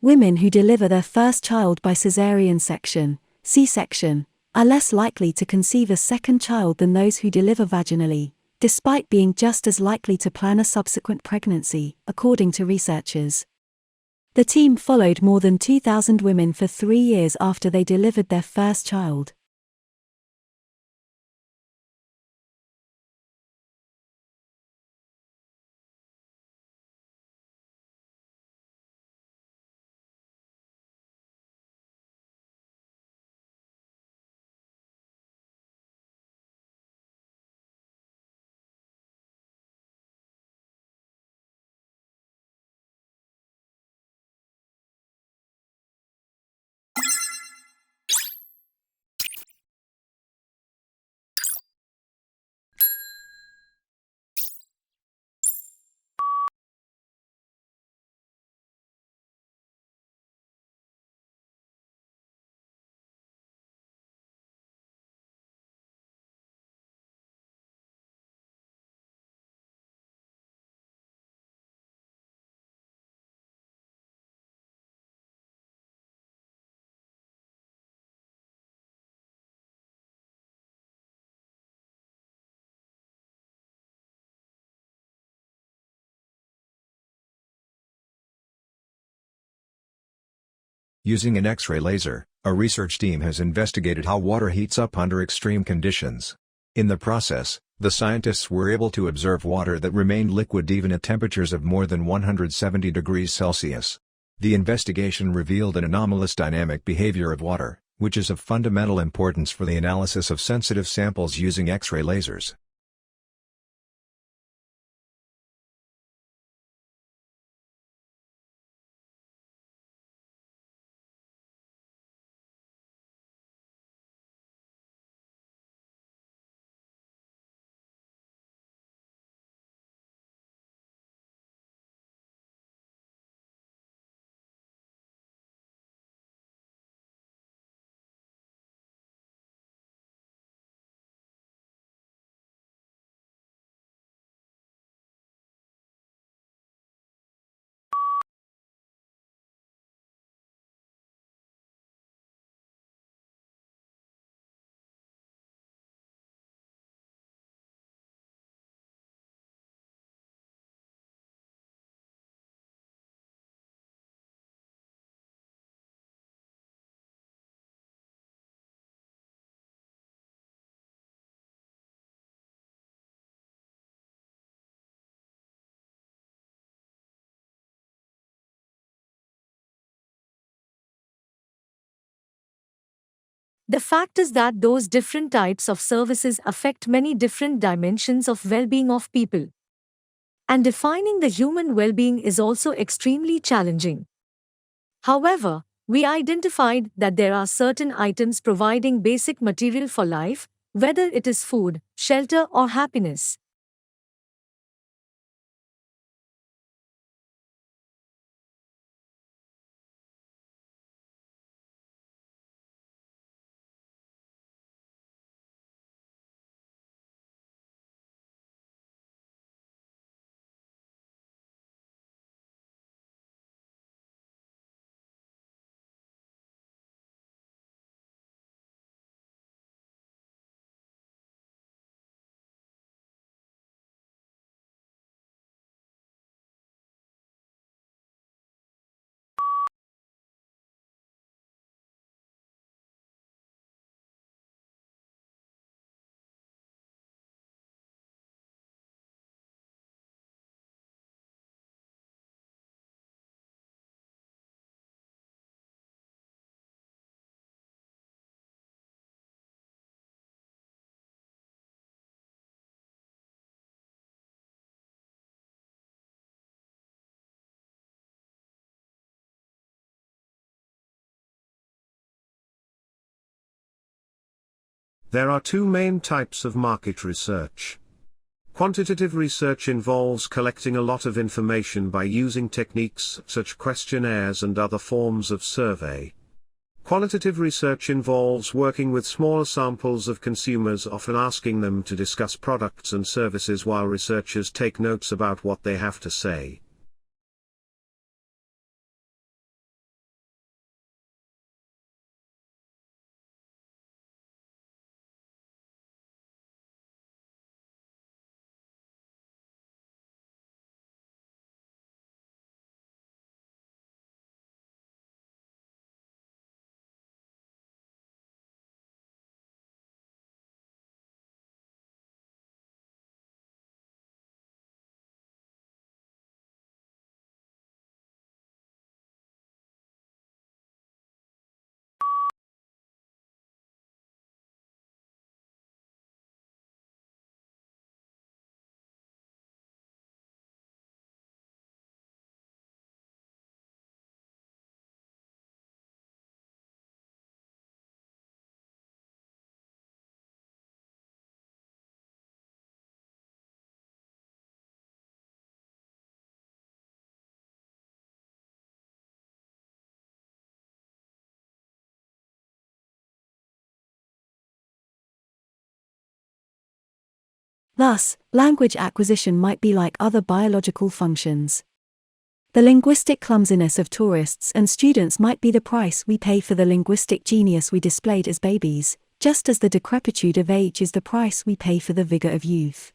Women who deliver their first child by caesarean section, C-section, are less likely to conceive a second child than those who deliver vaginally, despite being just as likely to plan a subsequent pregnancy, according to researchers. The team followed more than 2,000 women for 3 years after they delivered their first child. Using an X-ray laser, a research team has investigated how water heats up under extreme conditions. In the process, the scientists were able to observe water that remained liquid even at temperatures of more than 170 degrees Celsius. The investigation revealed an anomalous dynamic behavior of water, which is of fundamental importance for the analysis of sensitive samples using X-ray lasers. The fact is that those different types of services affect many different dimensions of well-being of people. And defining the human well-being is also extremely challenging. However, we identified that there are certain items providing basic material for life, whether it is food, shelter, or happiness. There are two main types of market research. Quantitative research involves collecting a lot of information by using techniques such as questionnaires and other forms of survey. Qualitative research involves working with smaller samples of consumers, often asking them to discuss products and services while researchers take notes about what they have to say. Thus, language acquisition might be like other biological functions. The linguistic clumsiness of tourists and students might be the price we pay for the linguistic genius we displayed as babies, just as the decrepitude of age is the price we pay for the vigor of youth.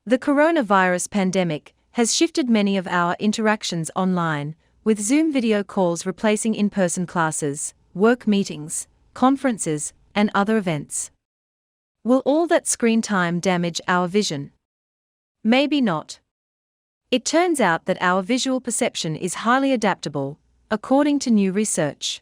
The coronavirus pandemic has shifted many of our interactions online, with Zoom video calls replacing in-person classes, work meetings, conferences, and other events. Will all that screen time damage our vision? Maybe not. It turns out that our visual perception is highly adaptable, according to new research.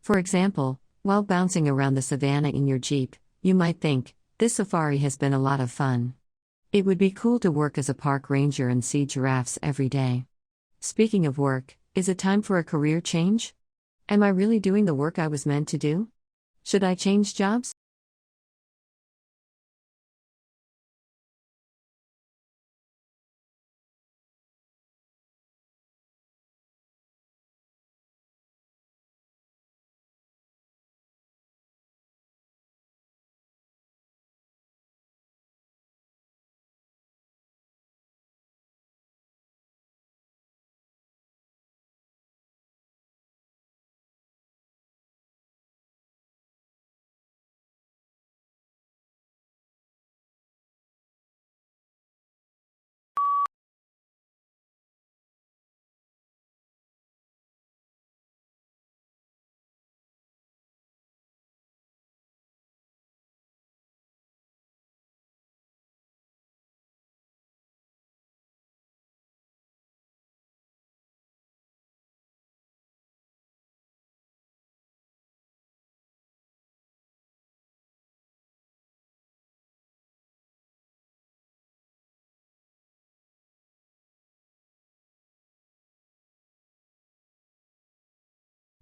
For example, while bouncing around the savannah in your Jeep, you might think, this safari has been a lot of fun. It would be cool to work as a park ranger and see giraffes every day. Speaking of work, is it time for a career change? Am I really doing the work I was meant to do? Should I change jobs?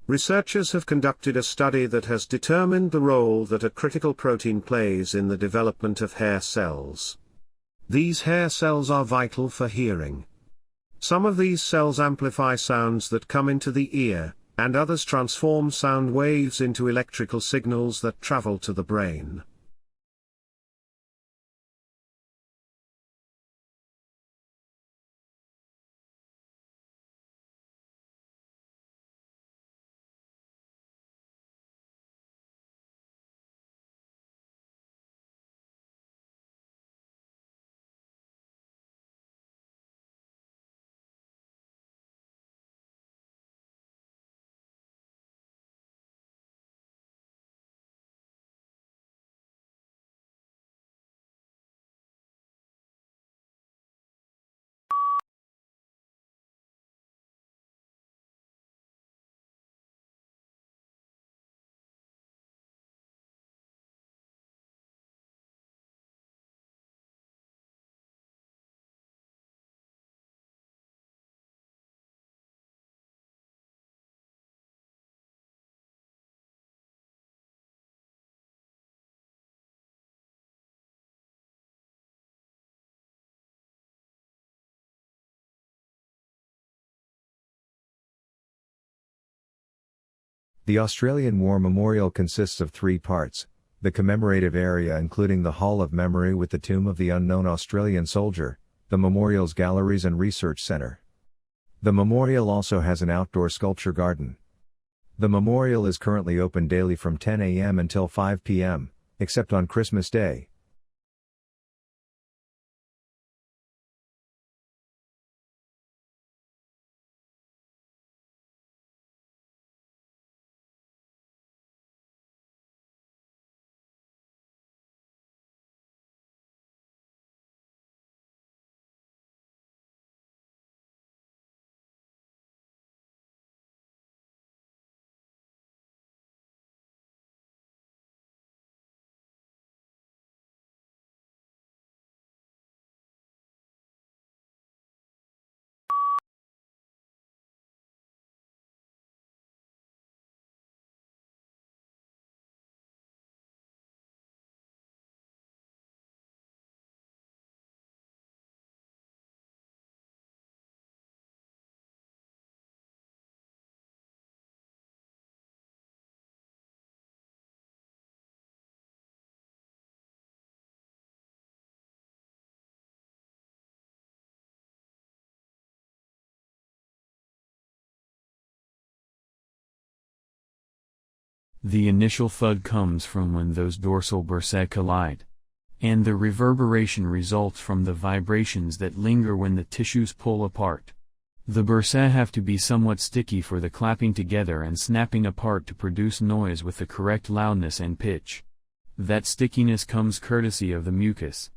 Researchers have conducted a study that has determined the role that a critical protein plays in the development of hair cells. These hair cells are vital for hearing. Some of these cells amplify sounds that come into the ear, and others transform sound waves into electrical signals that travel to the brain. The Australian War Memorial consists of 3 parts: the commemorative area including the Hall of Memory with the tomb of the unknown Australian soldier, the memorial's galleries and research centre. The memorial also has an outdoor sculpture garden. The memorial is currently open daily from 10 a.m. until 5 p.m., except on Christmas Day. The initial thud comes from when those dorsal bursae collide. And the reverberation results from the vibrations that linger when the tissues pull apart. The bursae have to be somewhat sticky for the clapping together and snapping apart to produce noise with the correct loudness and pitch. That stickiness comes courtesy of the mucus.